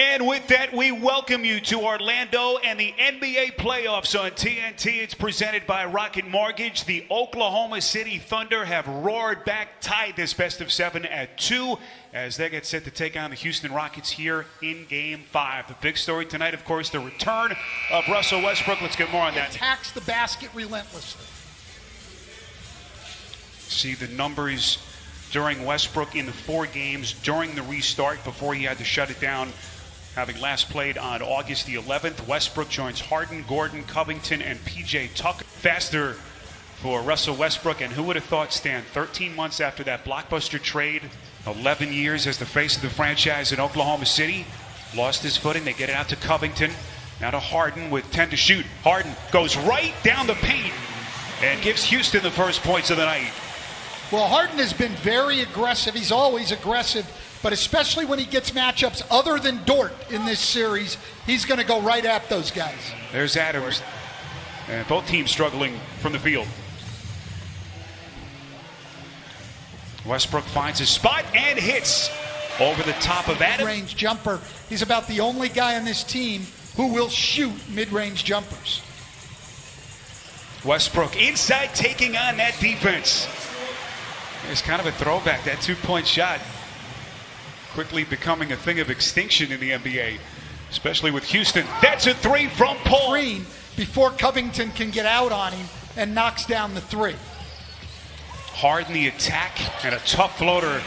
And with that, we welcome you to Orlando and the NBA playoffs on TNT. It's presented by Rocket Mortgage. The Oklahoma City Thunder have roared back, tied this best of 7 at 2 as they get set to take on the Houston Rockets here in Game 5. The big story tonight, of course, the return of Russell Westbrook. Let's get more on that. Attacks the basket relentlessly. See the numbers during Westbrook in the 4 games during the restart before he had to shut it down. Having last played on August the 11th, Westbrook joins Harden, Gordon, Covington, and P.J. Tucker. Faster for Russell Westbrook, and who would have thought, Stan, 13 months after that blockbuster trade, 11 years as the face of the franchise in Oklahoma City, lost his footing. They get it out to Covington, now to Harden with 10 to shoot. Harden goes right down the paint and gives Houston the first points of the night. Well, Harden has been very aggressive. He's always aggressive. But especially when he gets matchups other than Dort in this series, he's going to go right at those guys. There's Adams. And both teams struggling from the field. Westbrook finds his spot and hits over the top of Adams. Mid-range jumper. He's about the only guy on this team who will shoot mid-range jumpers. Westbrook inside taking on that defense. It's kind of a throwback, that 2-point shot. Quickly becoming a thing of extinction in the NBA, especially with Houston. That's a 3 from Paul. Green before Covington can get out on him and knocks down the 3. Harden the attack and a tough floater.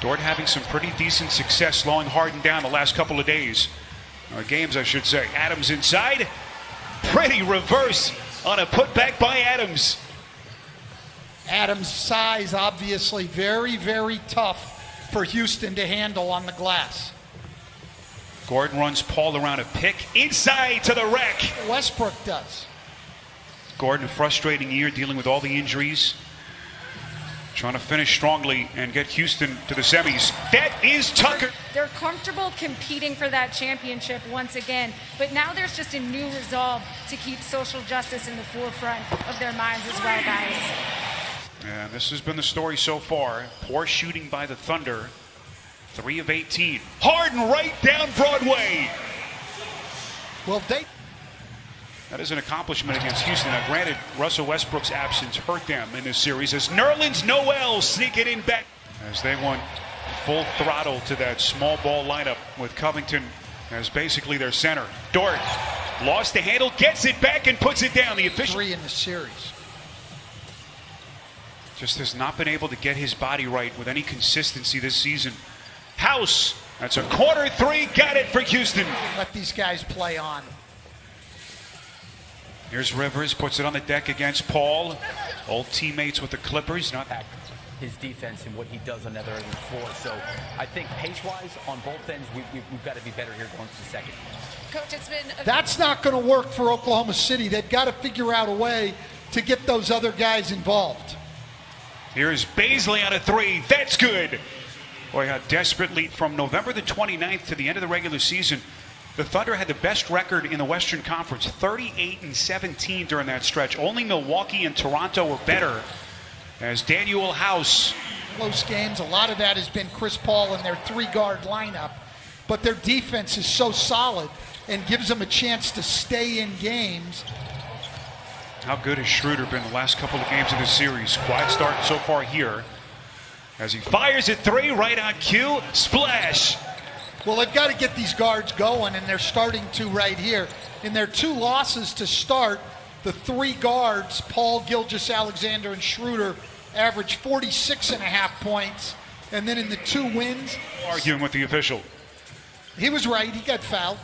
Dort having some pretty decent success slowing Harden down the last couple of days. Games, I should say. Adams inside. Pretty reverse on a putback by Adams. Adams' size, obviously, very, very tough for Houston to handle on the glass. Gordon runs Paul around a pick inside to the rack. Westbrook does. Gordon, a frustrating year dealing with all the injuries. Trying to finish strongly and get Houston to the semis. That is Tucker. They're comfortable competing for that championship once again, but now there's just a new resolve to keep social justice in the forefront of their minds as well, guys. And this has been the story so far. Poor shooting by the Thunder. 3 of 18. Harden right down Broadway. Well, that is an accomplishment against Houston. Now, granted, Russell Westbrook's absence hurt them in this series as Nerlens Noel sneaking in back. As they went full throttle to that small ball lineup with Covington as basically their center. Dort lost the handle, gets it back and puts it down. The official 3 in the series. Just has not been able to get his body right with any consistency this season. House, that's a corner 3, got it for Houston. Let these guys play on. Here's Rivers, puts it on the deck against Paul. Old teammates with the Clippers. Not his defense and what he does on the other end of the floor. So I think pace-wise on both ends, we've got to be better here going to the second. Coach, it's been That's not going to work for Oklahoma City. They've got to figure out a way to get those other guys involved. Here's Baisley on a 3. That's good. Boy, how desperately from November the 29th to the end of the regular season, the Thunder had the best record in the Western Conference, 38-17 during that stretch. Only Milwaukee and Toronto were better. As Daniel House. Close games. A lot of that has been Chris Paul and their 3-guard lineup. But their defense is so solid and gives them a chance to stay in games. How good has Schroeder been the last couple of games of this series? Quiet start so far here. As he fires at 3, right on cue. Splash. Well, they've got to get these guards going, and they're starting to right here. In their 2 losses to start, the 3 guards, Paul, Gilgeous-Alexander, and Schroeder, averaged 46.5 points. And then in the 2 wins... Arguing with the official. He was right. He got fouled.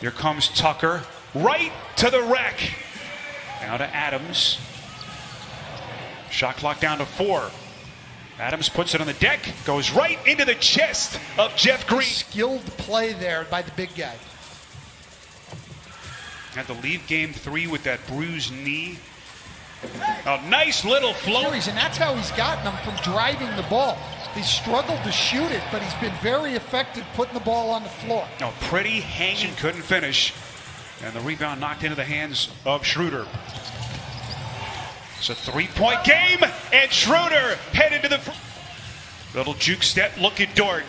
Here comes Tucker. Right to the rack. Now to Adams. Shot clock down to 4. Adams puts it on the deck, goes right into the chest of Jeff Green. Skilled play there by the big guy. Had to leave game 3 with that bruised knee. A nice little float. And that's how he's gotten them from driving the ball. He's struggled to shoot it, but he's been very effective putting the ball on the floor. A pretty hanging, couldn't finish. And the rebound knocked into the hands of Schroeder. It's a 3-point game, and Schroeder headed to the little juke step. Look at Dort.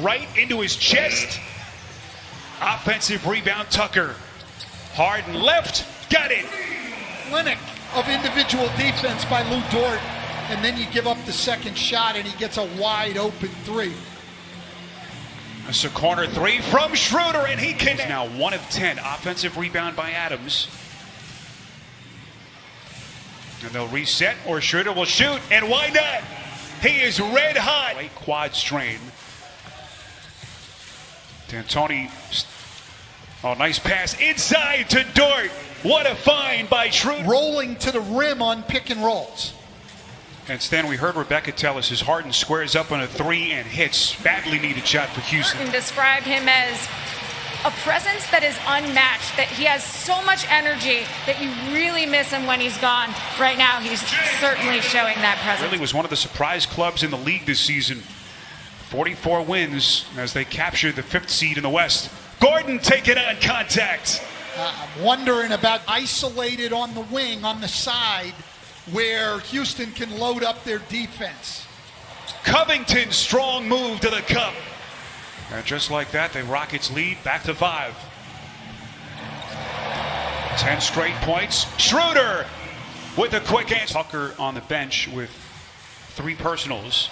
right into his chest. Offensive rebound, Tucker. Harden left, got it. Clinic of individual defense by Lou Dort, and then you give up the second shot and he gets a wide open three. It's a corner three from Schroeder, and he can now 1 of 10. Offensive rebound by Adams. And they'll reset, or Schroeder will shoot, and why not? He is red hot. Right quad strain. D'Antoni, oh, nice pass inside to Dort. What a find by Schroeder. Rolling to the rim on pick and rolls. And Stan, we heard Rebecca tell us as Harden squares up on a three and hits. Badly needed shot for Houston. And described him as a presence that is unmatched, that he has so much energy that you really miss him when he's gone. Right now, he's certainly showing that presence. Really was one of the surprise clubs in the league this season. 44 wins as they captured the 5th seed in the West. Gordon taking on contact. I'm wondering about isolated on the wing, on the side, where Houston can load up their defense. Covington, strong move to the cup. And just like that, the Rockets lead back to 5. 10 straight points. Schroeder with a quick answer. Tucker on the bench with 3 personals.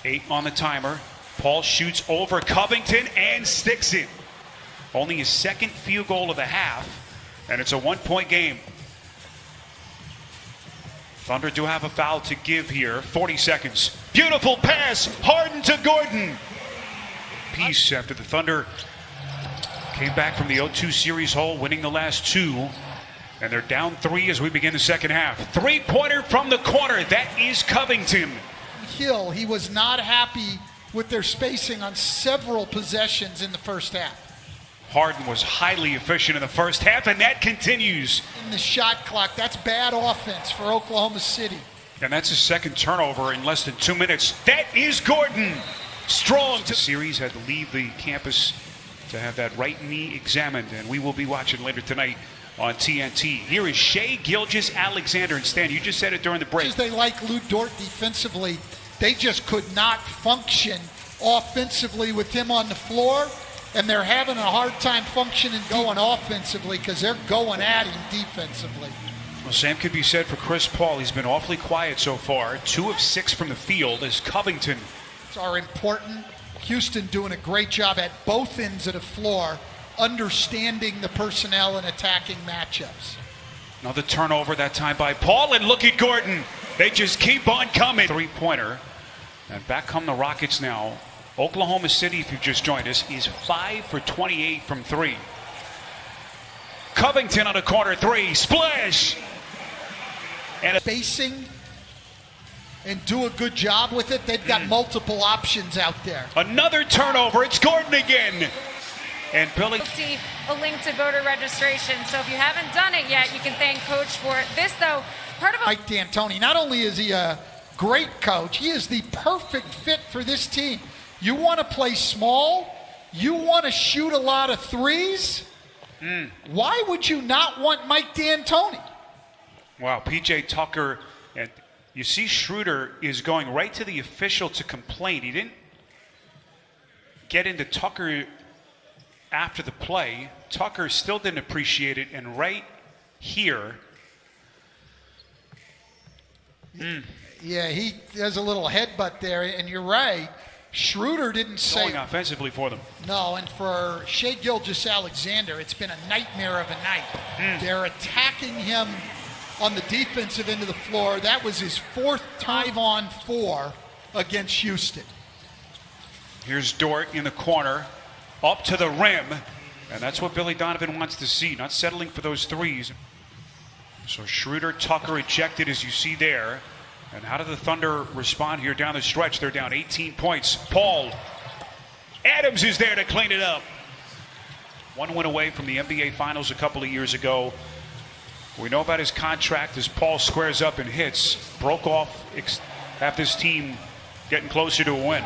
8 on the timer. Paul shoots over Covington and sticks it. Only his 2nd field goal of the half, and it's a 1-point game. Thunder do have a foul to give here. 40 seconds. Beautiful pass. Harden to Gordon. Peace after the Thunder came back from the 0-2 series hole, winning the last 2. And they're down 3 as we begin the second half. 3-pointer from the corner. That is Covington. Hill, he was not happy with their spacing on several possessions in the first half. Harden was highly efficient in the first half, and that continues. In the shot clock, that's bad offense for Oklahoma City. And that's his 2nd turnover in less than 2 minutes. That is Gordon. Strong. The series had to leave the campus to have that right knee examined, and we will be watching later tonight on TNT. Here is Shai Gilgeous-Alexander. And Stan, you just said it during the break. They like Lou Dort defensively. They just could not function offensively with him on the floor. And they're having a hard time functioning going offensively because they're going at him defensively. Well, same could be said for Chris Paul. He's been awfully quiet so far. 2 of 6 from the field as Covington. These are important. Houston doing a great job at both ends of the floor, understanding the personnel and attacking matchups. Another turnover that time by Paul, and look at Gordon. They just keep on coming. 3-pointer. And back come the Rockets now. Oklahoma City, if you've just joined us, is 5 for 28 from 3. Covington on a corner 3. Splash! And spacing and do a good job with it. They've got multiple options out there. Another turnover. It's Gordon again. And Billy. You'll see a link to voter registration. So if you haven't done it yet, you can thank Coach for it. This, though, part of Mike D'Antoni, not only is he a great coach, he is the perfect fit for this team. You want to play small? You want to shoot a lot of threes? Why would you not want Mike D'Antoni? Wow, P.J. Tucker, and you see Schroeder is going right to the official to complain. He didn't get into Tucker after the play. Tucker still didn't appreciate it, and right here. Yeah, he has a little headbutt there, and you're right. Schroeder didn't say. Going offensively for them. No, and for Shai Gilgeous-Alexander, it's been a nightmare of a night. They're attacking him on the defensive end of the floor. That was his 4th time on 4 against Houston. Here's Dort in the corner, up to the rim, and that's what Billy Donovan wants to see, not settling for those threes. So Schroeder, Tucker ejected, as you see there. And how do the Thunder respond here down the stretch? They're down 18 points. Paul. Adams is there to clean it up. 1 win away from the NBA Finals a couple of years ago. We know about his contract as Paul squares up and hits. Broke off after this team getting closer to a win.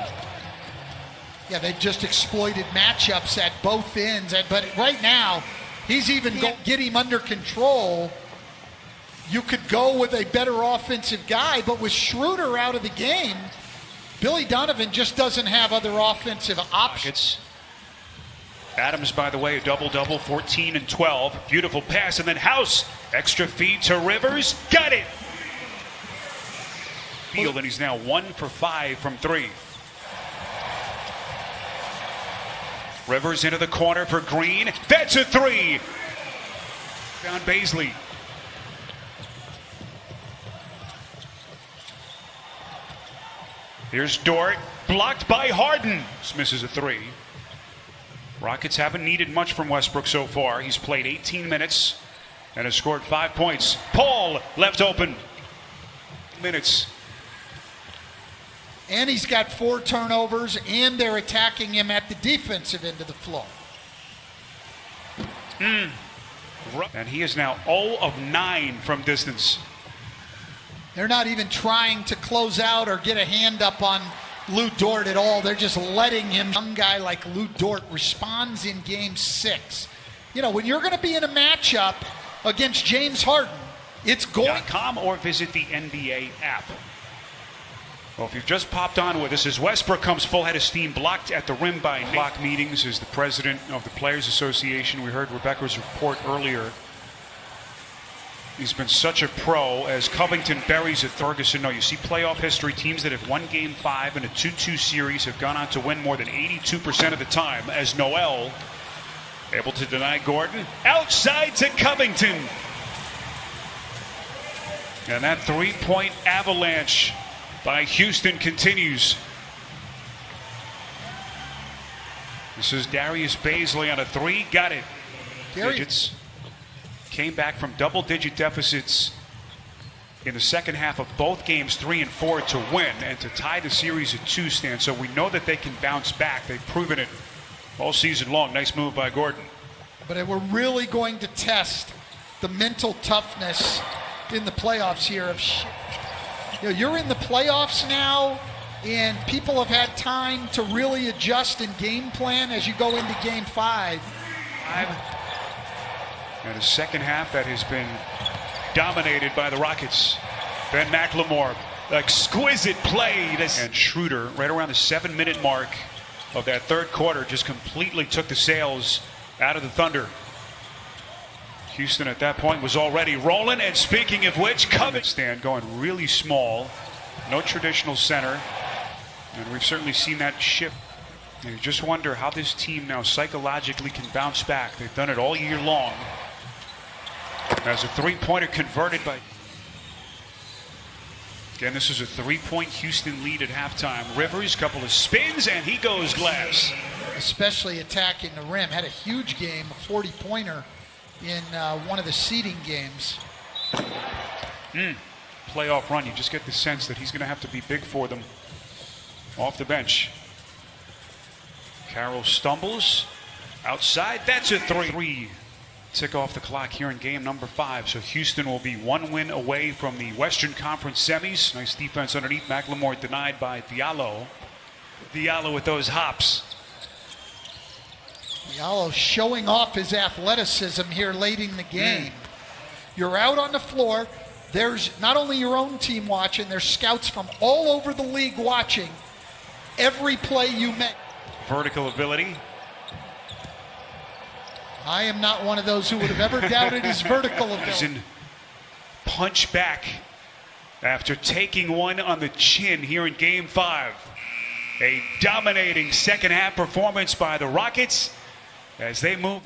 Yeah, they've just exploited matchups at both ends. But right now, he's even get him under control. You could go with a better offensive guy, but with Schroeder out of the game, Billy Donovan just doesn't have other offensive options. Adams, by the way, a double-double, 14 and 12. Beautiful pass, and then House. Extra feed to Rivers. Got it! Field, and he's now 1 for 5 from 3. Rivers into the corner for Green. That's a 3! Down Baisley. Here's Dort. Blocked by Harden. This misses a 3. Rockets haven't needed much from Westbrook so far. He's played 18 minutes and has scored 5 points. Paul left open. Minutes. And he's got 4 turnovers, and they're attacking him at the defensive end of the floor. And he is now 0 of 9 from distance. They're not even trying to close out or get a hand up on Lou Dort at all. They're just letting him. Young guy like Lou Dort responds in game 6. You know, when you're going to be in a matchup against James Harden, it's going. .com or visit the NBA app. Well, if you've just popped on with us, as Westbrook comes full head of steam, blocked at the rim by Block meetings as the president of the Players Association. We heard Rebecca's report earlier. He's been such a pro as Covington buries at Ferguson. No, you see playoff history, teams that have won Game 5 in a 2-2 series have gone on to win more than 82% of the time, as Noel able to deny Gordon. Outside to Covington. And that three-point avalanche by Houston continues. This is Darius Baisley on a 3. Got it. Digits. Came back from double-digit deficits in the second half of both games 3 and 4 to win and to tie the series at 2 stand. So we know that they can bounce back. They've proven it all season long. Nice move by Gordon. But we're really going to test the mental toughness in the playoffs here. Of you're in the playoffs now, and people have had time to really adjust and game plan as you go into Game 5. And a second half that has been dominated by the Rockets. Ben McLemore, exquisite play. And Schroeder, right around the 7-minute mark of that third quarter, just completely took the sails out of the Thunder. Houston at that point was already rolling. And speaking of which, Covington stand going really small. No traditional center. And we've certainly seen that shift. And you just wonder how this team now psychologically can bounce back. They've done it all year long. As a three-pointer converted by... Again, this is a 3-point Houston lead at halftime. Rivers, couple of spins, and he goes glass. Especially attacking the rim. Had a huge game, a 40-pointer in one of the seeding games. Playoff run. You just get the sense that he's going to have to be big for them off the bench. Carroll stumbles. Outside. That's a 3. Tick off the clock here in game number 5. So Houston will be 1 win away from the Western Conference semis. Nice defense underneath. McLemore denied by Diallo. Diallo with those hops. Diallo showing off his athleticism here late in the game. You're out on the floor. There's not only your own team watching, there's scouts from all over the league watching every play you make. Vertical ability. I am not one of those who would have ever doubted his vertical ability. Punch back after taking one on the chin here in Game 5. A dominating second half performance by the Rockets as they move.